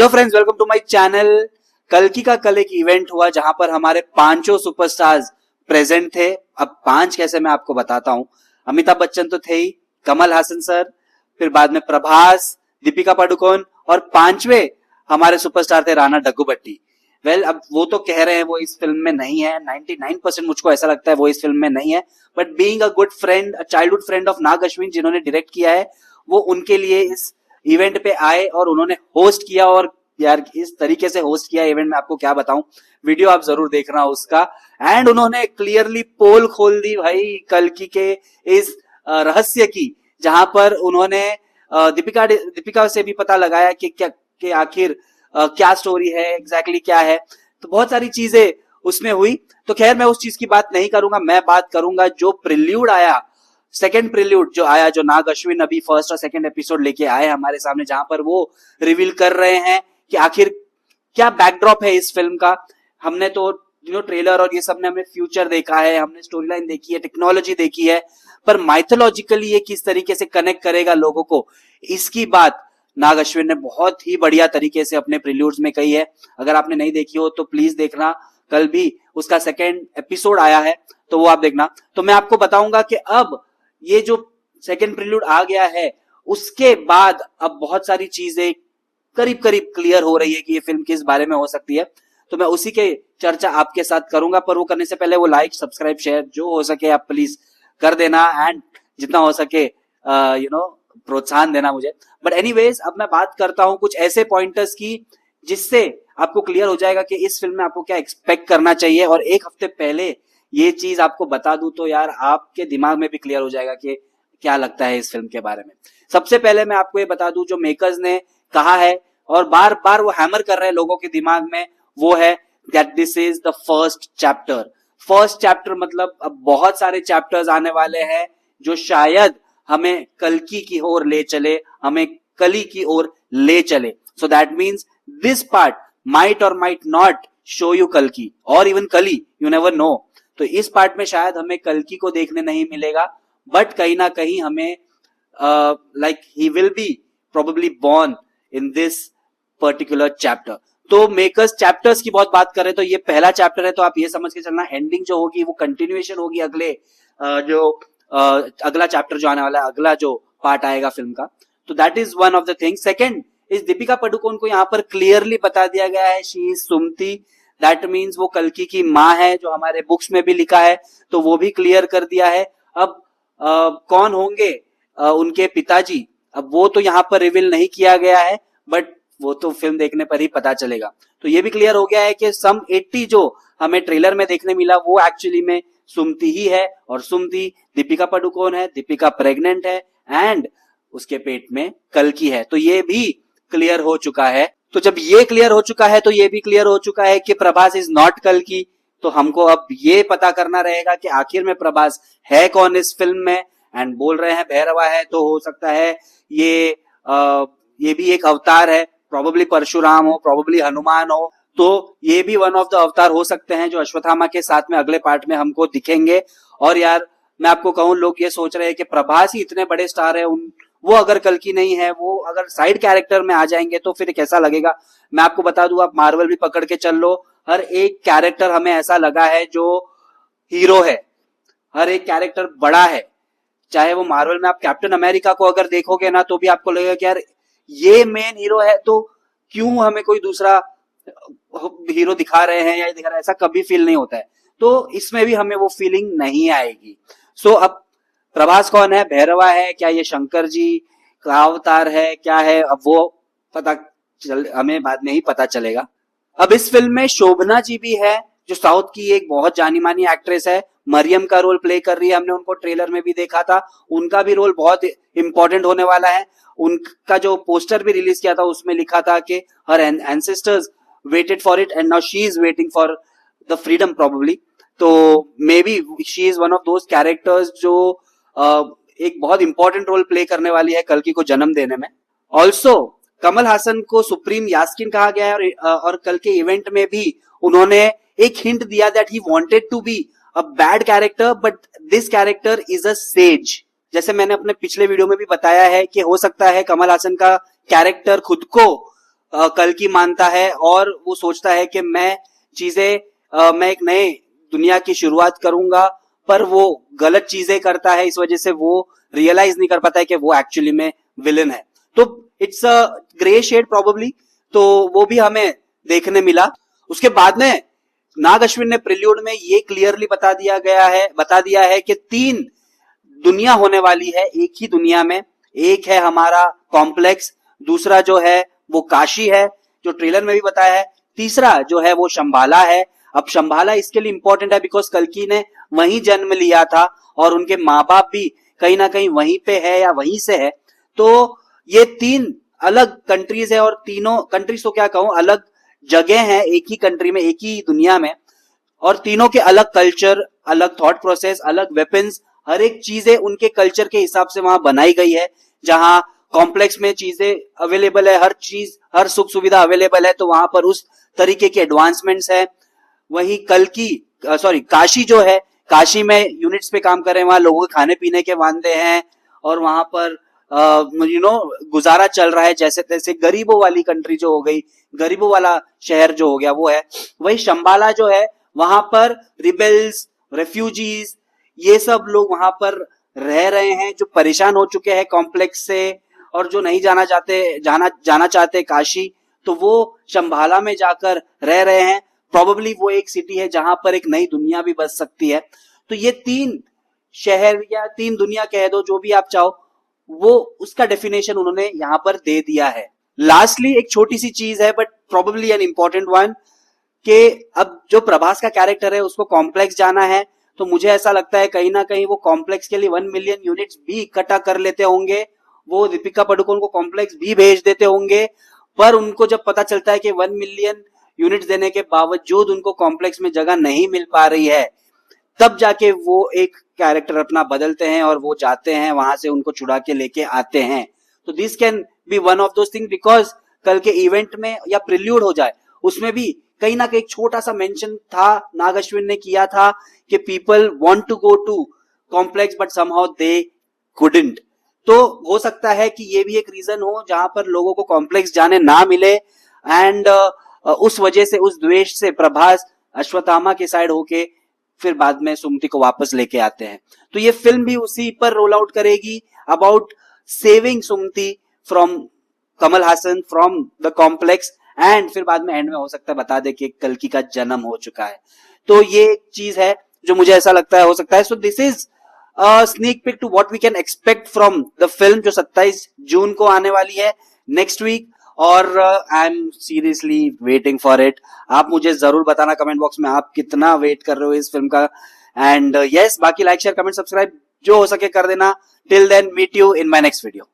Hello friends, welcome to my channel. कल्कि का कल एक इवेंट हुआ जहां पर हमारे पांचों सुपरस्टार्स प्रेजेंट थे। अब पांच कैसे, मैं आपको बताता हूं। अमिताभ बच्चन तो थे ही, कमल हासन सर, फिर बाद में प्रभास, दीपिका पादुकोण और पांचवे हमारे सुपरस्टार थे राणा डग्गुबाती। अब वो तो कह रहे हैं वो इस फिल्म में नहीं है, 99% मुझको ऐसा लगता है वो इस फिल्म में नहीं है। But being a good friend, a childhood friend of Nag Ashwin जिन्होंने डायरेक्ट किया है, वो उनके लिए इस इवेंट पे आए और उन्होंने होस्ट किया। और यार इस तरीके से होस्ट किया इवेंट, में आपको क्या बताऊं, वीडियो आप जरूर देखना उसका। एंड उन्होंने क्लियरली पोल खोल दी भाई कल्कि के इस रहस्य की, जहां पर उन्होंने दीपिका से भी पता लगाया कि क्या कि आखिर क्या स्टोरी है, एग्जैक्टली क्या है। तो बहुत सारी चीजें उसमें हुई। तो खैर मैं उस चीज की बात नहीं करूंगा, मैं बात करूंगा जो प्रिल्यूड आया, सेकेंड प्रिल्यूड जो आया, जो नाग अश्विन अभी फर्स्ट और सेकेंड एपिसोड लेके आए हमारे सामने, जहां पर वो रिवील कर रहे हैं कि आखिर क्या बैकड्रॉप है इस फिल्म का। हमने तो ट्रेलर और ये सब ने, हमने फ्यूचर देखा है, हमने स्टोरी लाइन देखी है, टेक्नोलॉजी देखी है, पर माइथोलॉजिकली ये किस तरीके से कनेक्ट करेगा लोगों को, इसकी बात नाग अश्विन ने बहुत ही बढ़िया तरीके से अपने प्रिल्यूड्स में कही है। अगर आपने नहीं देखी हो तो प्लीज देखना, कल भी उसका सेकेंड एपिसोड आया है तो वो आप देखना। तो मैं आपको बताऊंगा कि अब ये जो सेकेंड प्रिल्यूड आ गया है, उसके बाद अब बहुत सारी चीजें करीब करीब क्लियर हो रही है कि ये फिल्म किस बारे में हो सकती है। तो मैं उसी के चर्चा आपके साथ करूंगा, पर वो करने से पहले वो लाइक, सब्सक्राइब, शेयर जो हो सके आप प्लीज कर देना, एंड जितना हो सके प्रोत्साहन देना मुझे। बट एनीवेज, अब मैं बात करता हूं कुछ ऐसे पॉइंटर्स की जिससे आपको क्लियर हो जाएगा कि इस फिल्म में आपको क्या एक्सपेक्ट करना चाहिए। और एक हफ्ते पहले ये चीज आपको बता दूं तो यार आपके दिमाग में भी क्लियर हो जाएगा कि क्या लगता है इस फिल्म के बारे में। सबसे पहले मैं आपको ये बता दूं, जो मेकर्स ने कहा है और बार बार वो हैमर कर रहे हैं लोगों के दिमाग में, वो है that this is the first chapter. First chapter मतलब अब बहुत सारे चैप्टर्स आने वाले हैं जो शायद हमें कल्कि की ओर ले चले, हमें कली की ओर ले चले। So that means this part might और माइट नॉट शो यू कल्कि और इवन कली, यू नेवर नो। तो इस पार्ट में शायद हमें कल्कि को देखने नहीं मिलेगा, बट कहीं ना कहीं हमें like he will be probably born in this particular chapter. तो मेकर्स चैप्टर्स की बहुत बात करें तो ये पहला चैप्टर है, तो आप ये समझ के चलना एंडिंग जो होगी वो कंटिन्यूएशन होगी अगले अगला चैप्टर जो आने वाला है, अगला जो पार्ट आएगा फिल्म का। तो that is one of the thing. Second इस दीपिका पादुकोण को यहाँ पर क्लियरली बता दिया गया है she is Sumati. That means वो कल्कि की माँ है, जो हमारे बुक्स में भी लिखा है, तो वो भी क्लियर कर दिया है। अब कौन होंगे उनके पिताजी, अब वो तो यहाँ पर रिवील नहीं किया गया है, बट वो तो फिल्म देखने पर ही पता चलेगा। तो ये भी क्लियर हो गया है कि सम 80 जो हमें ट्रेलर में देखने मिला वो एक्चुअली में सुमति ही है, और सुमति दीपिका पादुकोण है, दीपिका प्रेग्नेंट है एंड उसके पेट में कल्कि है। तो ये भी क्लियर हो चुका है। तो जब ये क्लियर हो चुका है तो ये भी क्लियर हो चुका है कि प्रभास इज नॉट कल्कि। तो हमको अब ये पता करना रहेगा कि आखिर में प्रभास है कौन इस फिल्म में। एंड बोल रहे हैं भैरवा है, तो हो सकता है ये भी एक अवतार है, प्रोबेबली परशुराम हो, प्रोबेबली हनुमान हो। तो ये भी वन ऑफ द अवतार हो सकते हैं जो अश्वत्थामा के साथ में अगले पार्ट में हमको दिखेंगे। और यार मैं आपको कहूं, लोग ये सोच रहे हैं कि प्रभास ही इतने बड़े स्टार है, वो अगर कल्कि नहीं है, वो अगर साइड कैरेक्टर में आ जाएंगे तो फिर कैसा लगेगा। मैं आपको बता दूं, आप मार्वल भी पकड़ के चल लो, हर एक कैरेक्टर हमें ऐसा लगा है जो हीरो है, हर एक कैरेक्टर बड़ा है। चाहे वो मार्वल में आप कैप्टन अमेरिका को अगर देखोगे ना, तो भी आपको लगेगा कि यार ये मेन हीरो है, तो क्यों हमें कोई दूसरा हीरो दिखा रहे हैं या दिखा रहे हैं, ऐसा कभी फील नहीं होता है। तो इसमें भी हमें वो फीलिंग नहीं आएगी। सो अब प्रभास कौन है, भैरवा है, क्या ये शंकर जी का अवतार है, क्या है, अब वो हमें बाद में ही पता चलेगा। अब इस फिल्म में शोभना जी भी है, जो साउथ की एक बहुत जानी मानी एक्ट्रेस है, मरियम का रोल प्ले कर रही है। हमने उनको ट्रेलर में भी देखा था, उनका भी रोल बहुत इंपॉर्टेंट होने वाला है। उनका जो पोस्टर भी रिलीज किया था उसमें लिखा था कि her ancestors waited for it and now she is waiting for the freedom probably. तो maybe she is one of those characters जो एक बहुत इंपॉर्टेंट रोल प्ले करने वाली है कल्कि को जन्म देने में। ऑल्सो कमल हासन को सुप्रीम यास्किन कहा गया है, और कल के इवेंट में भी उन्होंने एक हिंट दिया that he wanted to be a bad character but this character is a sage. जैसे मैंने अपने पिछले वीडियो में भी बताया है कि हो सकता है कमल हासन का कैरेक्टर खुद को कल्कि मानता है और वो सोचता है कि मैं एक नए दुनिया की शुरुआत करूंगा, पर वो गलत चीजें करता है, इस वजह से वो रियलाइज नहीं कर पाता है कि वो एक्चुअली में विलन है। तो it's a grey shade probably, तो वो भी हमें देखने मिला। उसके बाद में नाग अश्विन ने प्रिल्यूड में ये क्लियरली बता दिया है कि 3 दुनिया होने वाली है एक ही दुनिया में। एक है हमारा कॉम्प्लेक्स, दूसरा जो है वो काशी है, जो ट्रेलर में भी बताया है, तीसरा जो है वो शंबाला है। अब शंबाला इसके लिए इंपॉर्टेंट है बिकॉज कल्कि ने वहीं जन्म लिया था और उनके माँ बाप भी कहीं ना कहीं वहीं पे है या वहीं से है। तो ये 3 अलग कंट्रीज है, और तीनों कंट्रीज तो क्या कहूं, अलग जगह है एक ही कंट्री में, एक ही दुनिया में, और तीनों के अलग कल्चर, अलग थॉट प्रोसेस, अलग वेपन्स, हर एक चीजें उनके कल्चर के हिसाब से वहां बनाई गई है। जहां कॉम्प्लेक्स में चीजें अवेलेबल है, हर चीज, हर सुख सुविधा अवेलेबल है, तो वहां पर उस तरीके के एडवांसमेंट्स है। वही काशी जो है, काशी में यूनिट्स पे काम कर रहे हैं, वहां लोगों के खाने पीने के वांदे हैं, और वहां पर गुजारा चल रहा है जैसे तैसे। गरीबों वाली कंट्री जो हो गई, गरीबों वाला शहर जो हो गया वो है। वही शंबाला जो है, वहां पर रिबेल्स, रेफ्यूजीज, ये सब लोग वहां पर रह रहे हैं, जो परेशान हो चुके हैं कॉम्प्लेक्स से, और जो नहीं जाना चाहते काशी, तो वो शंबाला में जाकर रह रहे हैं। प्रोबेबली वो एक सिटी है जहां पर एक नई दुनिया भी बस सकती है। तो ये 3 शहर या 3 दुनिया कह दो, जो भी आप चाहो, वो उसका डेफिनेशन उन्होंने यहां पर दे दिया है। लास्टली एक छोटी सी चीज है, but probably an important one, कि अब जो प्रभास का कैरेक्टर है उसको कॉम्प्लेक्स जाना है, तो मुझे ऐसा लगता है कहीं ना कहीं वो कॉम्प्लेक्स के लिए 1 मिलियन यूनिट्स भी इकट्ठा कर लेते होंगे, वो दीपिका पादुकोण को कॉम्प्लेक्स भी भेज देते होंगे। पर उनको जब पता चलता है कि 1 मिलियन यूनिट्स देने के बावजूद उनको कॉम्प्लेक्स में जगह नहीं मिल पा रही है, तब जाके वो एक कैरेक्टर अपना बदलते हैं और वो जाते हैं वहां से, उनको छुड़ा के लेके आते हैं। तो this can be one of those thing, because कल के इवेंट में या प्रिल्यूड हो जाए, उसमें भी कहीं ना कहीं छोटा सा मेंशन था, नाग अश्विन ने किया था कि people want to go to complex but somehow they couldn't. तो हो सकता है कि ये भी एक रीजन हो जहां पर लोगों को कॉम्प्लेक्स जाने ना मिले, एंड उस वजह से, उस द्वेष से प्रभास अश्वत्थामा के साइड होके फिर बाद में सुमति को वापस लेके आते हैं। तो ये फिल्म भी उसी पर रोल आउट करेगी, about saving Sumathi from Kamal Haasan, from the complex, and फिर बाद में एंड में हो सकता है बता दे कि कल्कि का जन्म हो चुका है। तो ये एक चीज है जो मुझे ऐसा लगता है हो सकता है। So this is sneak peek to what we can expect from the film, जो 27 जून को आने वाली है, नेक्स्ट वीक, और I am seriously waiting for it. आप मुझे जरूर बताना कमेंट बॉक्स में आप कितना वेट कर रहे हो इस फिल्म का, एंड यस, बाकी लाइक शेयर कमेंट सब्सक्राइब जो हो सके कर देना। Till then, meet you in my next video.